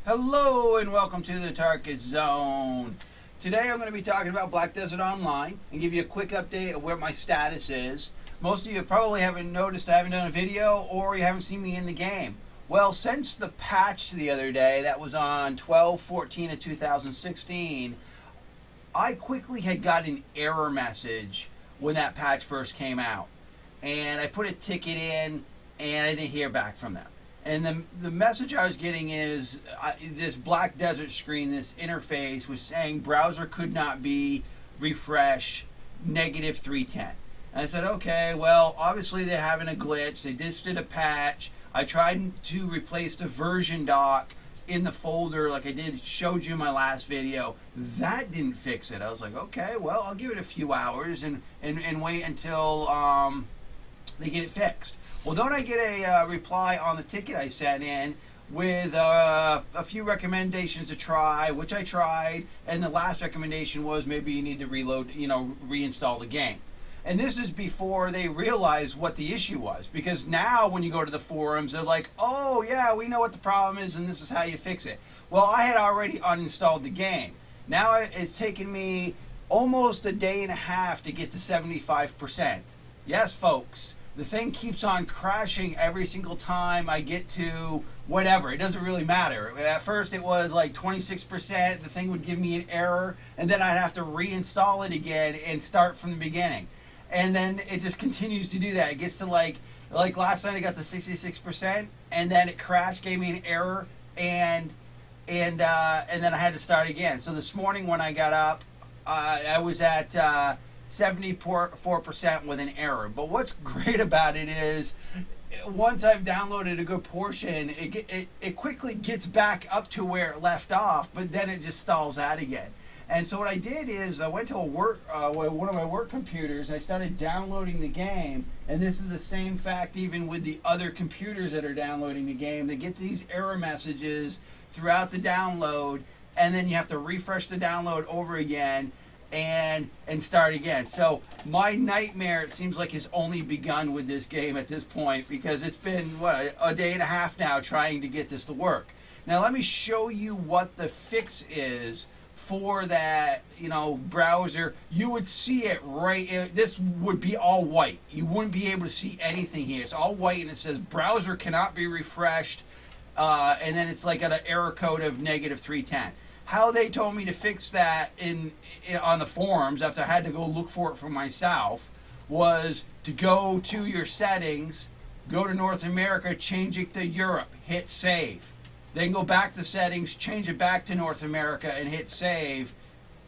Hello and welcome to the Tarkis Zone. Today I'm going to be talking about Black Desert Online and give you a quick update of where my status is. Most of you probably haven't noticed I haven't done a video or you haven't seen me in the game. Well, since the patch the other day, that was on 12/14 of 2016, I quickly had got an error message when that patch first came out. And I put a ticket in and I didn't hear back from them. And the message I was getting is this Black Desert screen, this interface was saying browser could not be refresh negative 310. And I said, okay, well, obviously they're having a glitch. They just did a patch. I tried to replace the version doc in the folder like I showed you in my last video. That didn't fix it. I was like, okay, well, I'll give it a few hours and wait until they get it fixed. Well, don't I get a reply on the ticket I sent in with a few recommendations to try, which I tried, and the last recommendation was maybe you need to reinstall the game. And this is before they realized what the issue was, because now when you go to the forums, they're like, oh yeah, we know what the problem is and this is how you fix it. Well, I had already uninstalled the game. Now it's taken me almost a day and a half to get to 75%. Yes, folks. The thing keeps on crashing every single time I get to whatever. It doesn't really matter. At first it was like 26%. The thing would give me an error, and then I'd have to reinstall it again and start from the beginning. And then it just continues to do that. It gets to like last night I got to 66%, and then it crashed, gave me an error, and then I had to start again. So this morning when I got up, I was at 74% with an error. But what's great about it is once I've downloaded a good portion, it quickly gets back up to where it left off, but then it just stalls out again. And so what I did is I went to one of my work computers and I started downloading the game, and this is the same fact even with the other computers that are downloading the game. They get these error messages throughout the download, and then you have to refresh the download over again and start again. So my nightmare, it seems like, has only begun with this game at this point, because it's been a day and a half now trying to get this to work. Now let me show you what the fix is for that browser. You would see it right, this would be all white. You wouldn't be able to see anything here. It's all white and it says browser cannot be refreshed, and then it's like got an error code of negative 310. How they told me to fix that on the forums, after I had to go look for it for myself, was to go to your settings, go to North America, change it to Europe, hit save. Then go back to settings, change it back to North America, and hit save.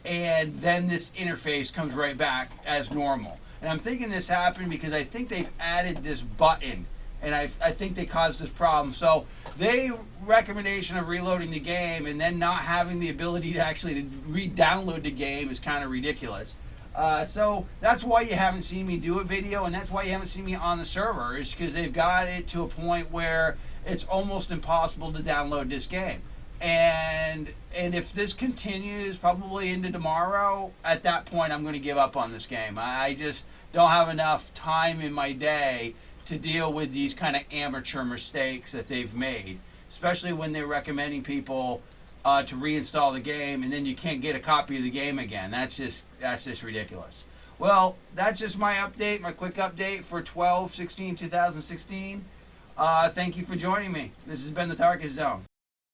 And then this interface comes right back as normal. And I'm thinking this happened because I think they've added this button, and I think they caused this problem. So they recommendation of reloading the game and then not having the ability to actually re-download the game is kind of ridiculous. So that's why you haven't seen me do a video, and that's why you haven't seen me on the server, is because they've got it to a point where it's almost impossible to download this game. And if this continues probably into tomorrow, at that point I'm going to give up on this game. I just don't have enough time in my day to deal with these kind of amateur mistakes that they've made, especially when they're recommending people to reinstall the game and then you can't get a copy of the game again. That's just ridiculous. Well, that's just my update, my quick update for 12/16/2016. Thank you for joining me. This has been the Tarkis Zone.